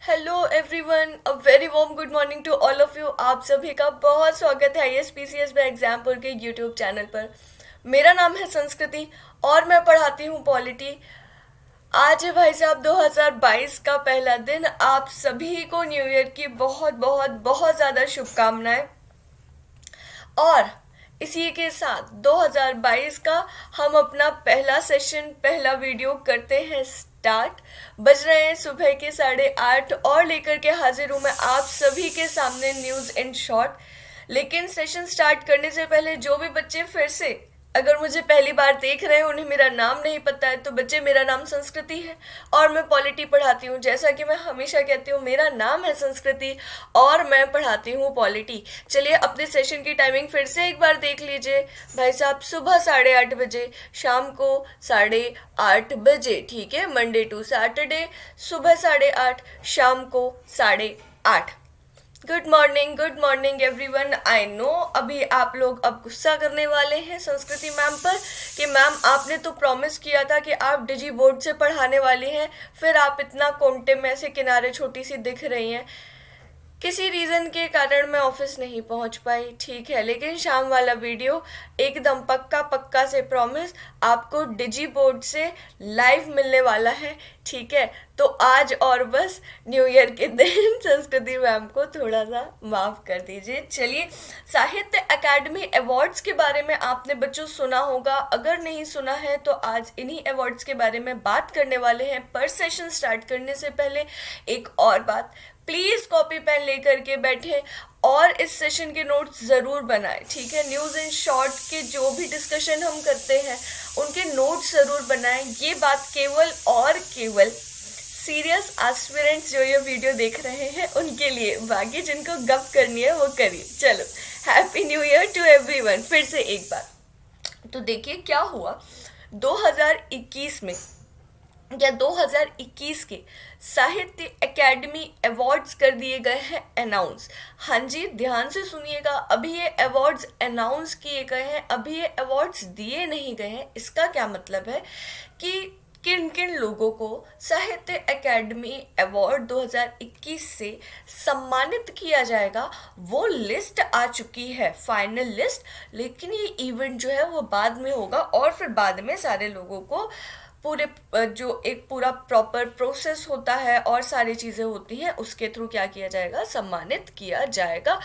Hello everyone, a very warm good morning to all of you. आप सभी का बहुत स्वागत है ISPCS बाय एग्जाम्पल के यूट्यूब चैनल पर। मेरा नाम है संस्कृति और मैं पढ़ाती हूँ पॉलिटी। आज है भाई साहब 2022 का पहला दिन। आप सभी को न्यू ईयर की बहुत बहुत बहुत ज़्यादा शुभकामनाएं। और इसी के साथ 2022 का हम अपना पहला सेशन, पहला वीडियो करते हैं स्टार्ट। बज रहे हैं सुबह के 8:30 और लेकर के हाजिर हूँ मैं आप सभी के सामने न्यूज़ इन शॉर्ट। लेकिन सेशन स्टार्ट करने से पहले जो भी बच्चे फिर से अगर मुझे पहली बार देख रहे हैं, उन्हें मेरा नाम नहीं पता है, तो बच्चे मेरा नाम संस्कृति है और मैं पॉलिटी पढ़ाती हूँ। जैसा कि मैं हमेशा कहती हूँ, मेरा नाम है संस्कृति और मैं पढ़ाती हूँ पॉलिटी। चलिए अपने सेशन की टाइमिंग फिर से एक बार देख लीजिए भाई साहब। सुबह 8:30 बजे, शाम को 8:30 बजे, ठीक है। मंडे टू सैटरडे सुबह 8:30, शाम को 8:30। Good morning everyone. I know अभी आप लोग अब गुस्सा करने वाले हैं संस्कृति मैम पर कि मैम आपने तो प्रॉमिस किया था कि आप डिजी बोर्ड से पढ़ाने वाली हैं, फिर आप इतना कोंटे में ऐसे किनारे छोटी सी दिख रही हैं। किसी रीज़न के कारण मैं ऑफिस नहीं पहुंच पाई, ठीक है। लेकिन शाम वाला वीडियो एकदम पक्का पक्का से प्रॉमिस आपको डिजी बोर्ड से लाइव मिलने वाला है, ठीक है। तो आज और बस न्यू ईयर के दिन संस्कृति मैम को थोड़ा सा माफ़ कर दीजिए। चलिए, साहित्य अकादमी अवार्ड्स के बारे में आपने बच्चों सुना होगा। अगर नहीं सुना है तो आज इन्हीं अवार्ड्स के बारे में बात करने वाले हैं। पर सेशन स्टार्ट करने से पहले एक और बात, प्लीज़ कॉपी पेन लेकर के बैठे और इस सेशन के नोट्स ज़रूर बनाएं, ठीक है। न्यूज़ इन शॉर्ट के जो भी डिस्कशन हम करते हैं उनके नोट्स ज़रूर बनाएं। ये बात केवल और केवल सीरियस एस्पिरेंट्स जो ये वीडियो देख रहे हैं उनके लिए, बाकी जिनको गप करनी है वो करिए। चलो, happy new year to everyone फिर से एक बार। तो देखिए क्या हुआ 2021 में या 2021 के साहित्य एकेडमी अवार्ड्स कर दिए गए हैं अनाउंस। हाँ जी, ध्यान से सुनिएगा, अभी ये अवार्ड्स अनाउंस किए गए हैं, अभी ये अवार्ड्स दिए नहीं गए हैं। इसका क्या मतलब है कि किन किन लोगों को साहित्य एकेडमी अवार्ड 2021 से सम्मानित किया जाएगा, वो लिस्ट आ चुकी है, फाइनल लिस्ट। लेकिन ये इवेंट जो है वो बाद में होगा और फिर बाद में सारे लोगों को पूरे जो एक पूरा प्रॉपर प्रोसेस होता है और सारी चीज़ें होती हैं उसके थ्रू क्या किया जाएगा, सम्मानित किया जाएगा।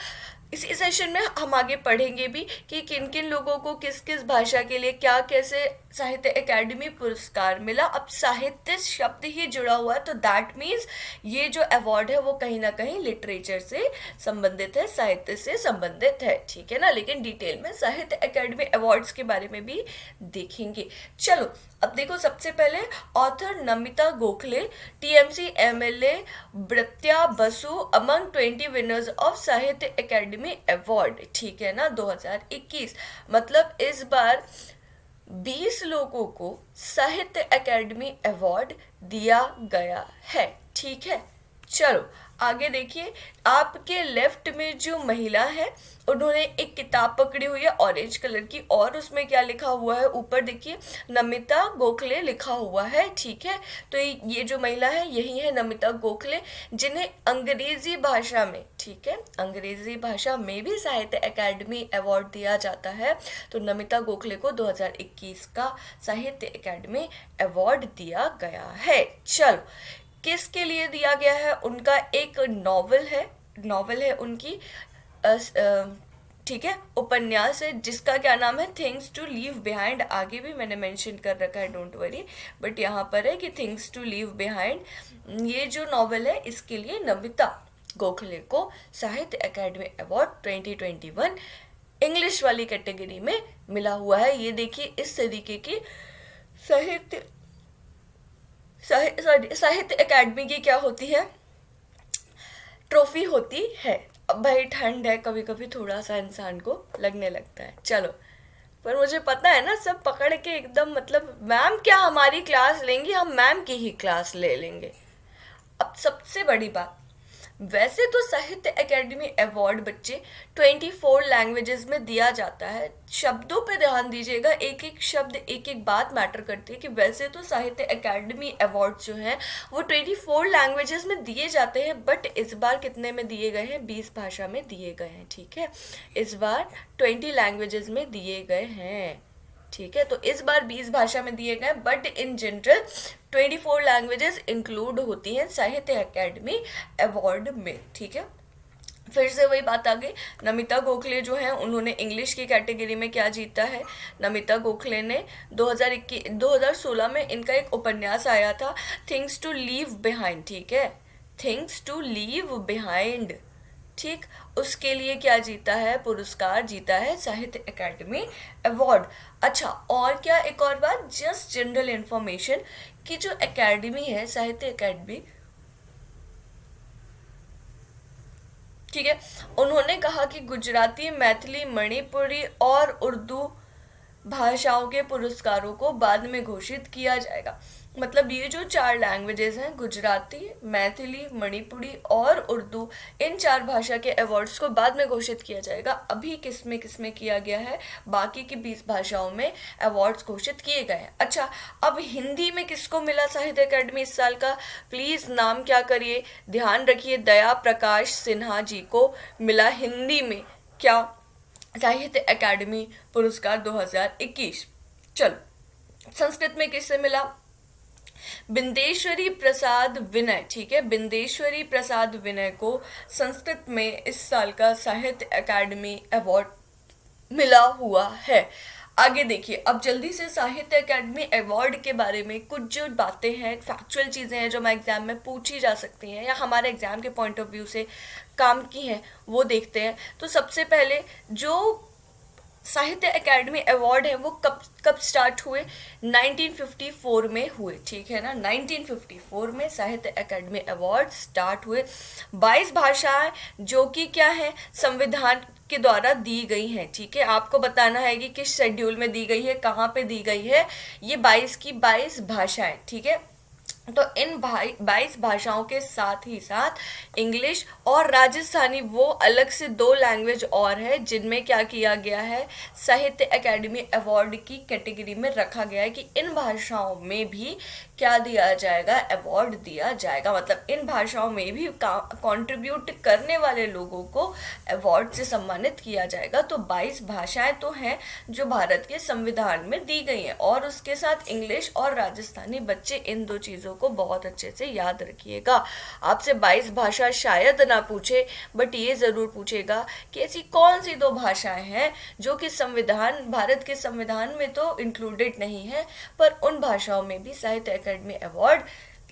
इसी सेशन में हम आगे पढ़ेंगे भी कि किन किन लोगों को किस किस भाषा के लिए क्या कैसे साहित्य एकेडमी पुरस्कार मिला। अब साहित्य शब्द ही जुड़ा हुआ है तो दैट मीन्स ये जो अवार्ड है वो कहीं ना कहीं लिटरेचर से संबंधित है, साहित्य से संबंधित है, ठीक है ना। लेकिन डिटेल में साहित्य एकेडमी अवार्ड्स के बारे में भी देखेंगे। चलो अब देखो, सबसे पहले author Namita Gokhale, TMC MLA Bratya Basu among 20 winners of Sahitya Akademi award, ठीक है ना, 2021। मतलब इस बार 20 लोगों को साहित्य एकेडमी अवार्ड दिया गया है, ठीक है। चलो आगे देखिए, आपके लेफ्ट में जो महिला है उन्होंने एक किताब पकड़ी हुई है ऑरेंज कलर की और उसमें क्या लिखा हुआ है, ऊपर देखिए नमिता गोखले लिखा हुआ है, ठीक है। तो ये जो महिला है यही है नमिता गोखले, जिन्हें अंग्रेजी भाषा में, ठीक है, अंग्रेजी भाषा में भी साहित्य एकेडमी अवार्ड दिया जाता है। तो नमिता गोखले को 2021 का साहित्य एकेडमी अवार्ड दिया गया है। चलो, किसके लिए दिया गया है, उनका एक नॉवल है उनकी, ठीक है, उपन्यास है जिसका क्या नाम है, थिंग्स टू लीव बिहाइंड। आगे भी मैंने मेंशन कर रखा है, डोंट वरी, बट यहाँ पर है कि थिंग्स टू लीव बिहाइंड। ये जो नॉवल है इसके लिए नमिता गोखले को साहित्य एकेडमी अवार्ड 2021 इंग्लिश वाली कैटेगरी में मिला हुआ है। ये देखिए, इस तरीके की साहित्य एकेडमी की क्या होती है, ट्रॉफी होती है। अब भाई ठंड है, कभी कभी थोड़ा सा इंसान को लगने लगता है। चलो, पर मुझे पता है ना, सब पकड़ के एकदम, मतलब मैम क्या हमारी क्लास लेंगी, हम मैम की ही क्लास ले लेंगे। अब सबसे बड़ी बात, वैसे तो साहित्य एकेडमी अवार्ड बच्चे 24 लैंग्वेजेस में दिया जाता है। शब्दों पे ध्यान दीजिएगा, एक एक शब्द एक एक बात मैटर करती है कि वैसे तो साहित्य एकेडमी अवार्ड जो हैं वो 24 लैंग्वेजेस में दिए जाते हैं, बट इस बार कितने में दिए गए हैं? 20 भाषा में दिए गए हैं। ठीक है, इस बार 20 लैंग्वेजेस में दिए गए हैं। ठीक है, तो इस बार 20 भाषा में दिए गए, but in general 24 languages include होती हैं साहित्य एकेडमी अवार्ड में। ठीक है, फिर से वही बात आ गई। नमिता गोखले जो है उन्होंने इंग्लिश की कैटेगरी में क्या जीता है? नमिता गोखले ने 2016 में इनका एक उपन्यास आया था, थिंग्स टू लीव बिहाइंड। ठीक है, थिंग्स टू लीव बिहाइंड। ठीक, उसके लिए क्या जीता है? पुरस्कार जीता है साहित्य एकेडमी अवार्ड। अच्छा, और क्या एक और बात, जस्ट जनरल इंफॉर्मेशन कि जो एकेडमी है साहित्य एकेडमी, ठीक है, उन्होंने कहा कि गुजराती, मैथिली, मणिपुरी और उर्दू भाषाओं के पुरस्कारों को बाद में घोषित किया जाएगा। मतलब ये जो 4 लैंग्वेजेस हैं, गुजराती, मैथिली, मणिपुरी और उर्दू, इन 4 भाषा के अवार्ड्स को बाद में घोषित किया जाएगा। अभी किस में किया गया है? बाकी की 20 भाषाओं में अवार्ड्स घोषित किए गए हैं। अच्छा, अब हिंदी में किसको मिला साहित्य अकेडमी इस साल का? प्लीज नाम क्या करिए, ध्यान रखिए, दया प्रकाश सिन्हा जी को मिला हिंदी में क्या? साहित्य अकादमी पुरस्कार 2021। चलो, संस्कृत में किससे मिला? बिंदेश्वरी प्रसाद विनय। ठीक है, बिंदेश्वरी प्रसाद विनय को संस्कृत में इस साल का साहित्य अकादमी अवार्ड मिला हुआ है। आगे देखिए, अब जल्दी से साहित्य अकादमी अवार्ड के बारे में कुछ जो बातें हैं, फैक्चुअल चीज़ें हैं जो मैं एग्जाम में पूछी जा सकती हैं या हमारे एग्जाम के पॉइंट ऑफ व्यू से काम की हैं, वो देखते हैं। तो सबसे पहले जो साहित्य एकेडमी अवार्ड है वो कब कब स्टार्ट हुए? 1954 में हुए। ठीक है ना, 1954 में साहित्य एकेडमी अवार्ड स्टार्ट हुए। 22 भाषाएं जो कि क्या है? संविधान के द्वारा दी गई हैं। ठीक है, आपको बताना है कि किस शेड्यूल में दी गई है, कहाँ पे दी गई है। ये 22 की 22 भाषाएं। ठीक है, तो इन 22 भाषाओं के साथ ही साथ इंग्लिश और राजस्थानी, वो अलग से 2 लैंग्वेज और है जिनमें क्या किया गया है? साहित्य एकेडमी अवार्ड की कैटेगरी में रखा गया है कि इन भाषाओं में भी क्या दिया जाएगा? अवार्ड दिया जाएगा। मतलब इन भाषाओं में भी कंट्रीब्यूट करने वाले लोगों को अवार्ड से सम्मानित किया जाएगा। तो 22 भाषाएं तो हैं जो भारत के संविधान में दी गई हैं, और उसके साथ इंग्लिश और राजस्थानी। बच्चे इन 2 चीज़ों को बहुत अच्छे से याद रखिएगा। आपसे 22 भाषा शायद ना पूछे, बट ये ज़रूर पूछेगा कि ऐसी कौन सी 2 भाषाएं हैं जो कि संविधान, भारत के संविधान में तो इंक्लूडेड नहीं है, पर उन भाषाओं में भी साहित्य एकेडमी अवार्ड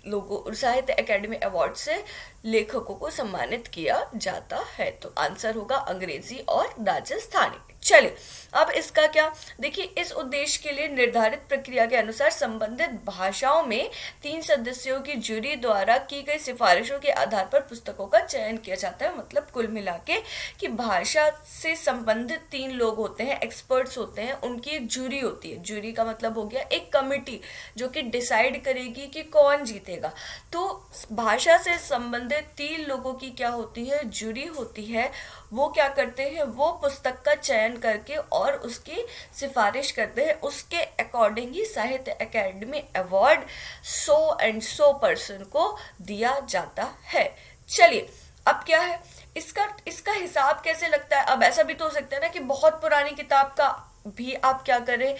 साहित्य एकेडमी अवार्ड से लेखकों को सम्मानित किया जाता है। तो आंसर होगा अंग्रेजी और राजस्थानी। चलिए, अब इसका क्या? देखिए, इस उद्देश्य के लिए निर्धारित प्रक्रिया के अनुसार संबंधित भाषाओं में 3 सदस्यों की जूरी द्वारा की गई सिफारिशों के आधार पर पुस्तकों का चयन किया जाता है। मतलब कुल मिला के कि भाषा से संबंधित 3 लोग होते हैं, एक्सपर्ट्स होते हैं, उनकी एक जूरी होती है। जूरी का मतलब हो गया एक कमिटी जो कि डिसाइड करेगी कि कौन जीतेगा। तो भाषा से संबंधित 3 लोगों की क्या होती है? जूरी होती है। वो क्या करते हैं? वो पुस्तक का चयन करके और उसकी सिफारिश करते हैं। उसके अकॉर्डिंग ही साहित्य एकेडमी अवार्ड 100 पर्सन को दिया जाता है। चलिए, अब क्या है इसका हिसाब कैसे लगता है? अब ऐसा भी तो हो सकता है ना कि बहुत पुरानी किताब का भी आप क्या करें,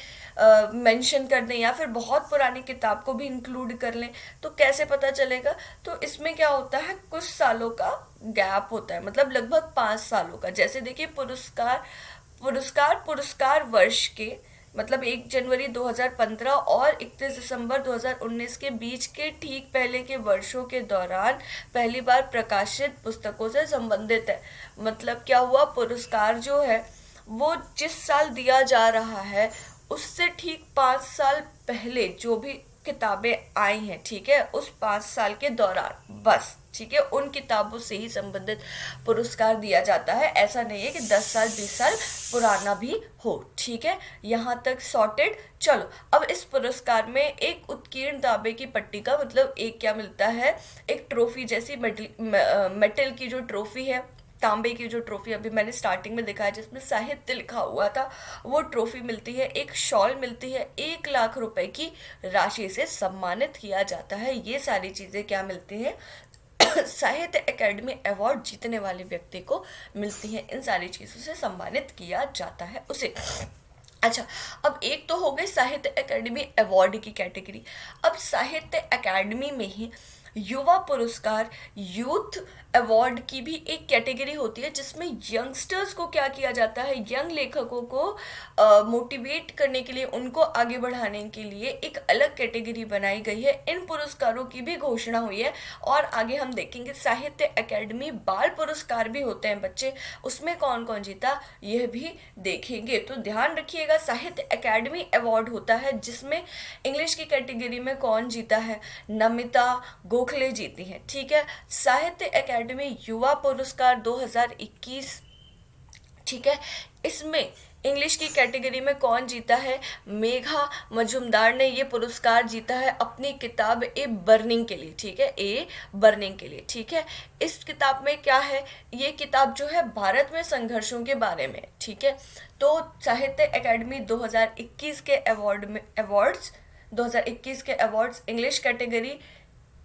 मेंशन कर दें, या फिर बहुत पुरानी किताब को भी इंक्लूड कर लें। तो कैसे पता चलेगा? तो इसमें क्या होता है, कुछ सालों का गैप होता है, मतलब लगभग 5 सालों का। जैसे देखिए, पुरस्कार वर्ष के, मतलब 1 जनवरी 2015 और 31 दिसंबर 2019 के बीच के ठीक पहले के वर्षों के दौरान पहली बार प्रकाशित पुस्तकों से संबंधित है। मतलब क्या हुआ, पुरस्कार जो है वो जिस साल दिया जा रहा है उससे ठीक 5 साल पहले जो भी किताबें आई हैं, ठीक है, उस 5 साल के दौरान बस, ठीक है, उन किताबों से ही संबंधित पुरस्कार दिया जाता है। ऐसा नहीं है कि 10 साल 20 साल पुराना भी हो, ठीक है, यहाँ तक सॉर्टेड। चलो, अब इस पुरस्कार में एक उत्कीर्ण तांबे की पट्टी का मतलब एक क्या मिलता है, एक ट्रॉफी जैसी मेटल की जो ट्रॉफी है, तांबे की जो ट्रॉफी अभी मैंने स्टार्टिंग में दिखाया जिसमें साहित्य लिखा हुआ था, वो ट्रॉफी मिलती है, एक शॉल मिलती है, 1 लाख रुपए की राशि से सम्मानित किया जाता है। ये सारी चीजें क्या मिलती हैं, साहित्य एकेडमी अवार्ड जीतने वाले व्यक्ति को मिलती हैं। इन सारी चीजों से सम्मानित किया जाता है उसे। अच्छा, अब एक तो हो गई साहित्य एकेडमी अवार्ड की कैटेगरी। अब साहित्य एकेडमी में ही युवा पुरस्कार, यूथ अवार्ड की भी एक कैटेगरी होती है जिसमें यंगस्टर्स को क्या किया जाता है, यंग लेखकों को मोटिवेट करने के लिए, उनको आगे बढ़ाने के लिए एक अलग कैटेगरी बनाई गई है। इन पुरस्कारों की भी घोषणा हुई है और आगे हम देखेंगे। साहित्य एकेडमी बाल पुरस्कार भी होते हैं बच्चे, उसमें कौन कौन जीता यह भी देखेंगे। तो ध्यान रखिएगा, साहित्य एकेडमी अवार्ड होता है जिसमें इंग्लिश की कैटेगरी में कौन जीता है, नमिता गोखले जीती हैं, ठीक है। साहित्य एकेडमी युवा पुरस्कार 2021, ठीक है, इसमें इंग्लिश की कैटेगरी में कौन जीता है, मेघा मजुमदार ने ये पुरस्कार जीता है अपनी किताब ए बर्निंग के लिए, ठीक है, ए बर्निंग के लिए, ठीक है। इस किताब में क्या है, ये किताब जो है भारत में संघर्षों के बारे में, ठीक है। तो साहित्य एकेडमी 2021 के अवार्ड्स 2021 के awards, English category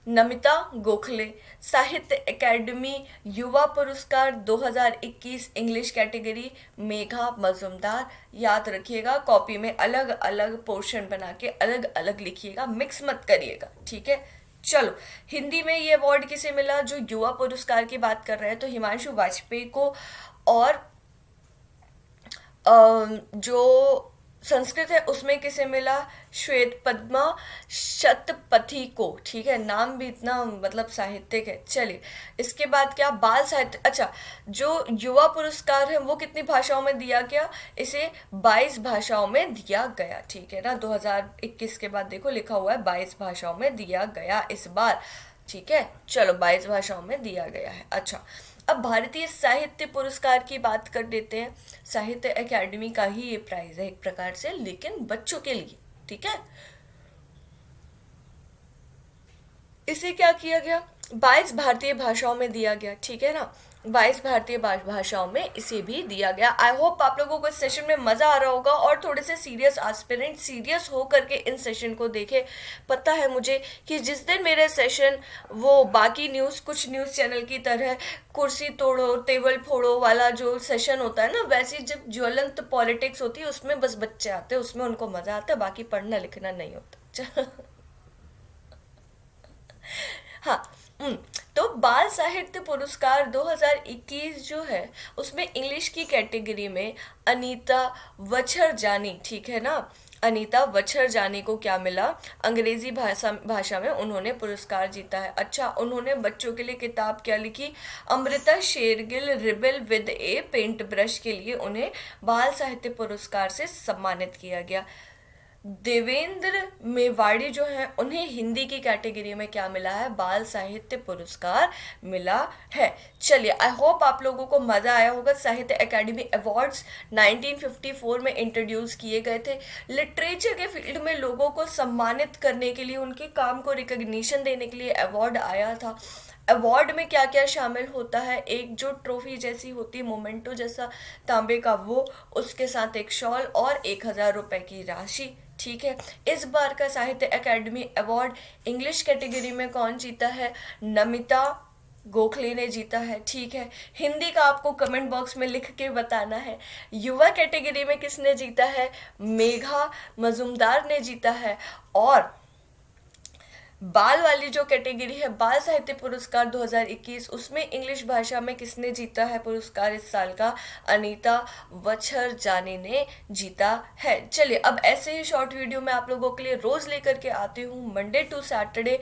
Namita Gokhale. साहित्य एकेडमी युवा पुरस्कार 2021 इंग्लिश कैटेगरी मेघा मजुमदार। याद रखिएगा, कॉपी में अलग अलग पोर्शन बना के अलग अलग लिखिएगा, मिक्स मत करिएगा, ठीक है। चलो, हिंदी में ये अवार्ड किसे मिला, जो युवा पुरस्कार की बात कर रहे हैं, तो हिमांशु वाजपेयी को, और जो संस्कृत है उसमें किसे मिला, श्वेत पद्मा शतपथी को, ठीक है, नाम भी इतना मतलब साहित्यिक है। चलिए, इसके बाद क्या, बाल साहित्य। अच्छा, जो युवा पुरस्कार है वो कितनी भाषाओं में दिया गया, इसे 22 भाषाओं में दिया गया, ठीक है ना। 2021 के बाद देखो लिखा हुआ है 22 भाषाओं में दिया गया इस बार, ठीक है। चलो, 22 भाषाओं में दिया गया है। अच्छा, अब भारतीय साहित्य पुरस्कार की बात कर देते हैं। साहित्य एकेडमी का ही ये प्राइज है एक प्रकार से, लेकिन बच्चों के लिए, ठीक है। इसे क्या किया गया, 22 भारतीय भाषाओं में दिया गया, ठीक है ना, 22 भारतीय भाषाओं में इसे भी दिया गया। आई होप आप लोगों को इस सेशन में मजा आ रहा होगा और थोड़े से सीरियस एस्पिरेंट सीरियस हो करके इन सेशन को देखे। पता है मुझे कि जिस दिन मेरे सेशन वो बाकी न्यूज़, कुछ न्यूज़ चैनल की तरह कुर्सी तोड़ो टेबल फोड़ो वाला जो सेशन होता है ना, वैसी जब ज्वलंत पॉलिटिक्स होती है उसमें बस बच्चे आते हैं, उसमें उनको मजा आता है, बाकी पढ़ना लिखना नहीं होता। हाँ, तो बाल साहित्य पुरस्कार 2021 जो है उसमें इंग्लिश की कैटेगरी में अनीता वछरजानी, ठीक है ना, अनीता वछरजानी को क्या मिला, अंग्रेजी भाषा में उन्होंने पुरस्कार जीता है। अच्छा, उन्होंने बच्चों के लिए किताब क्या लिखी, Amrita Shergil rebel with a paint brush के लिए उन्हें बाल साहित्य पुरस्कार से सम्मानित किया गया। देवेंद्र मेवाड़ी जो हैं उन्हें हिंदी की कैटेगरी में क्या मिला है, बाल साहित्य पुरस्कार मिला है। चलिए, आई होप आप लोगों को मज़ा आया होगा। साहित्य एकेडमी अवार्ड्स 1954 में इंट्रोड्यूस किए गए थे। लिटरेचर के फील्ड में लोगों को सम्मानित करने के लिए, उनके काम को रिकग्निशन देने के लिए अवार्ड आया था। अवार्ड में क्या क्या शामिल होता है, एक जो ट्रॉफी जैसी होती है, मोमेंटो जैसा तांबे का, वो, उसके साथ एक शॉल और 1000 रुपए की राशि, ठीक है। इस बार का साहित्य एकेडमी अवार्ड इंग्लिश कैटेगरी में कौन जीता है, नमिता गोखले ने जीता है, ठीक है। हिंदी का आपको कमेंट बॉक्स में लिख के बताना है। युवा कैटेगरी में किसने जीता है, मेघा मजुमदार ने जीता है। और बाल वाली जो कैटेगरी है, बाल साहित्य पुरस्कार 2021, उसमें इंग्लिश भाषा में किसने जीता है पुरस्कार इस साल का, अनीता वछरजानी ने जीता है। चलिए, अब ऐसे ही शॉर्ट वीडियो मैं आप लोगों के लिए रोज लेकर के आती हूँ, मंडे टू सैटरडे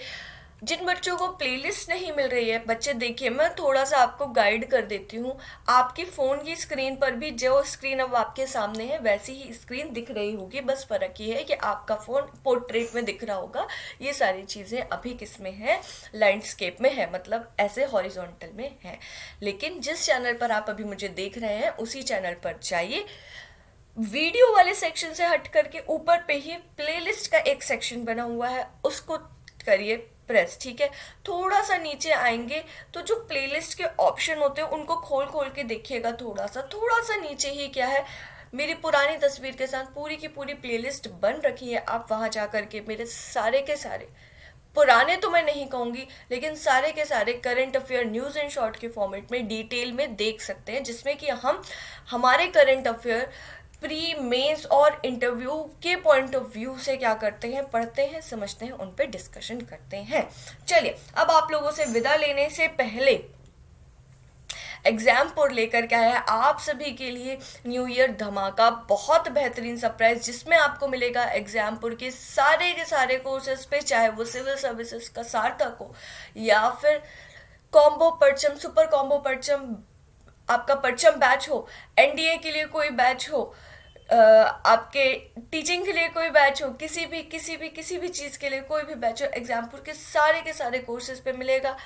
जिन बच्चों को प्लेलिस्ट नहीं मिल रही है, बच्चे देखिए मैं थोड़ा सा आपको गाइड कर देती हूँ। आपकी फ़ोन की स्क्रीन पर भी जो स्क्रीन अब आपके सामने है वैसी ही स्क्रीन दिख रही होगी, बस फ़र्क ये है कि आपका फ़ोन पोर्ट्रेट में दिख रहा होगा। ये सारी चीज़ें अभी किस में है, लैंडस्केप में है, मतलब ऐसे हॉरिजॉन्टल में है। लेकिन जिस चैनल पर आप अभी मुझे देख रहे हैं उसी चैनल पर जाइए, वीडियो वाले सेक्शन से हट करके ऊपर पे ही प्लेलिस्ट का एक सेक्शन बना हुआ है, उसको करिए प्रेस, ठीक है। थोड़ा सा नीचे आएंगे तो जो प्लेलिस्ट के ऑप्शन होते हैं उनको खोल खोल के देखिएगा। थोड़ा सा नीचे ही क्या है, मेरी पुरानी तस्वीर के साथ पूरी की पूरी प्लेलिस्ट बन रखी है। आप वहाँ जा करके मेरे सारे के सारे, पुराने तो मैं नहीं कहूँगी, लेकिन सारे के सारे current affair news and short के फॉर्मेट में डिटेल में देख सकते हैं, जिसमें कि हम हमारे करंट अफेयर प्री मेंस और इंटरव्यू के पॉइंट ऑफ व्यू से क्या करते हैं, पढ़ते हैं, समझते हैं, उन पे डिस्कशन करते हैं। चलिए, अब आप लोगों से विदा लेने से पहले एग्जामपुर लेकर के आया है आप सभी के लिए न्यू ईयर धमाका, बहुत बेहतरीन सरप्राइज, जिसमें आपको मिलेगा एग्जामपुर के सारे कोर्सेज पे, चाहे वो सिविल सर्विसेज का सार्थक हो या फिर कॉम्बो परचम, सुपर कॉम्बो परचम, आपका परचम बैच हो, एनडीए के लिए कोई बैच हो, आपके टीचिंग के लिए कोई बैच हो, किसी भी चीज़ के लिए कोई भी बैच हो, एग्जामपुर के सारे कोर्सेज पे मिलेगा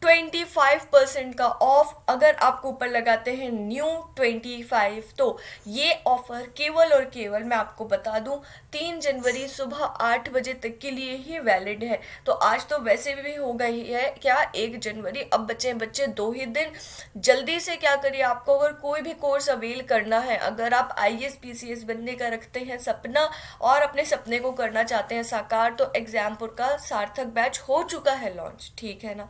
25% का ऑफ। अगर आपको ऊपर लगाते हैं न्यू 25, तो ये ऑफर केवल और केवल मैं आपको बता दूं 3 जनवरी सुबह 8 बजे तक के लिए ही वैलिड है। तो आज तो वैसे भी हो गई है क्या 1 जनवरी, अब बच्चे 2 ही दिन। जल्दी से क्या करिए, आपको अगर कोई भी कोर्स अवेल करना है, अगर आप IAS PCS बनने का रखते हैं सपना और अपने सपने को करना चाहते हैं साकार, तो एग्जामपुर का सार्थक बैच हो चुका है लॉन्च, ठीक है ना।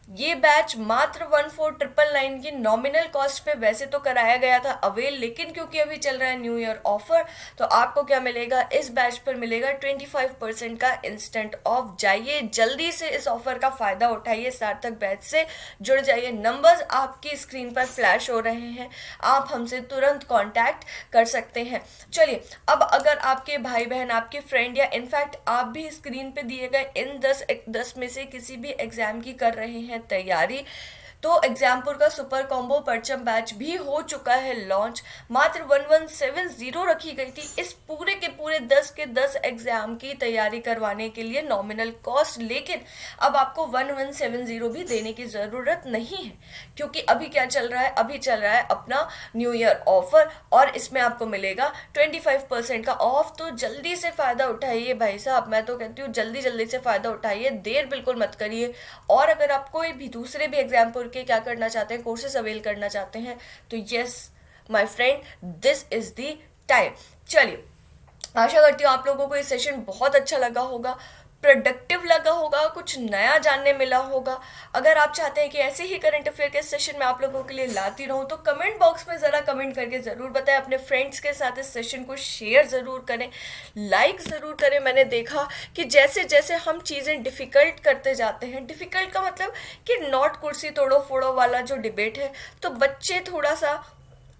ये बैच मात्र 14,999 की नॉमिनल कॉस्ट पे वैसे तो कराया गया था अवेल, लेकिन क्योंकि अभी चल रहा है न्यू ईयर ऑफर, तो आपको क्या मिलेगा, इस बैच पर मिलेगा 25% का इंस्टेंट ऑफ। जाइए जल्दी से इस ऑफर का फायदा उठाइए, सार्थक बैच से जुड़ जाइए। नंबर्स आपकी स्क्रीन पर फ्लैश हो रहे हैं, आप हमसे तुरंत कॉन्टैक्ट कर सकते हैं। चलिए, अब अगर आपके भाई बहन, आपके फ्रेंड, या इनफैक्ट आप भी स्क्रीन पे दिए गए इन 10 में से किसी भी एग्जाम की कर रहे हैं तैयारी, तो एग्जामपुर का सुपर कॉम्बो परचम बैच भी हो चुका है लॉन्च। मात्र 1170 रखी गई थी इस पूरे के पूरे 10 के 10 एग्जाम की तैयारी करवाने के लिए नॉमिनल कॉस्ट, लेकिन अब आपको 1170 भी देने की ज़रूरत नहीं है, क्योंकि अभी क्या चल रहा है, अभी चल रहा है अपना न्यू ईयर ऑफर, और इसमें आपको मिलेगा 25% का ऑफ। तो जल्दी से फ़ायदा उठाइए भाई साहब, मैं तो कहती हूँ जल्दी से फ़ायदा उठाइए, देर बिल्कुल मत करिए। और अगर आप कोई भी दूसरे भी एग्जाम्पल के क्या करना चाहते हैं, कोर्सेज अवेल करना चाहते हैं, तो yes my friend, this is the time. चलिए, आशा करती हूँ आप लोगों को ये सेशन बहुत अच्छा लगा होगा, प्रोडक्टिव लगा होगा, कुछ नया जानने मिला होगा। अगर आप चाहते हैं कि ऐसे ही करंट अफेयर के सेशन में आप लोगों के लिए लाती रहूं, तो कमेंट बॉक्स में ज़रा कमेंट करके ज़रूर बताएं। अपने फ्रेंड्स के साथ इस सेशन को शेयर ज़रूर करें, लाइक ज़रूर करें। मैंने देखा कि जैसे जैसे हम चीज़ें डिफ़िकल्ट करते जाते हैं, डिफ़िकल्ट का मतलब कि नॉट कुर्सी तोड़ो फोड़ो वाला जो डिबेट है, तो बच्चे थोड़ा सा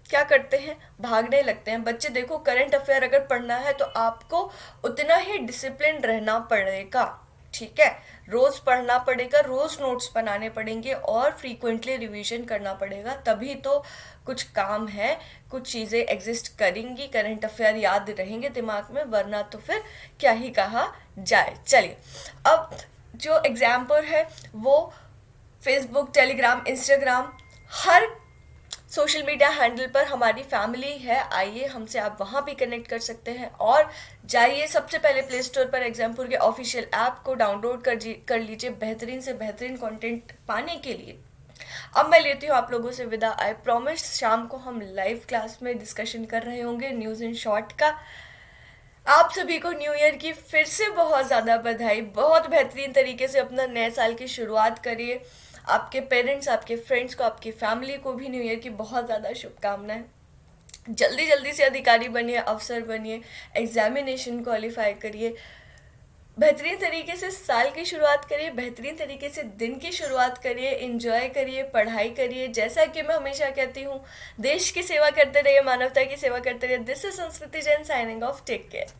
क्या करते हैं, भागने लगते हैं। बच्चे देखो, करंट अफेयर अगर पढ़ना है तो आपको उतना ही डिसिप्लिन रहना पड़ेगा, ठीक है। रोज़ पढ़ना पड़ेगा, रोज़ नोट्स बनाने पड़ेंगे और फ्रीक्वेंटली रिवीजन करना पड़ेगा, तभी तो कुछ काम है, कुछ चीज़ें एग्जिस्ट करेंगी, करंट अफेयर याद रहेंगे दिमाग में, वरना तो फिर क्या ही कहा जाए। चलिए, अब जो एग्जाम्पल है वो फेसबुक, टेलीग्राम, इंस्टाग्राम, हर सोशल मीडिया हैंडल पर हमारी फैमिली है। आइए, हमसे आप वहाँ भी कनेक्ट कर सकते हैं। और जाइए सबसे पहले प्ले स्टोर पर एग्जामपुर के ऑफिशियल ऐप को डाउनलोड कर लीजिए बेहतरीन से बेहतरीन कंटेंट पाने के लिए। अब मैं लेती हूँ आप लोगों से विदा। आई प्रॉमिस शाम को हम लाइव क्लास में डिस्कशन कर रहे होंगे न्यूज़ इन शॉर्ट का। आप सभी को न्यू ईयर की फिर से बहुत ज़्यादा बधाई। बहुत बेहतरीन तरीके से अपना नए साल की शुरुआत करिए। आपके पेरेंट्स, आपके फ्रेंड्स को, आपकी फैमिली को भी न्यू ईयर की बहुत ज़्यादा शुभकामनाएं। जल्दी से अधिकारी बनिए, अफसर बनिए, एग्जामिनेशन क्वालिफाई करिए, बेहतरीन तरीके से साल की शुरुआत करिए, बेहतरीन तरीके से दिन की शुरुआत करिए, एंजॉय करिए, पढ़ाई करिए। जैसा कि मैं हमेशा कहती हूँ, देश की सेवा करते रहिए, मानवता की सेवा करते रहिए। This is Sanskriti Jain signing off. Take care.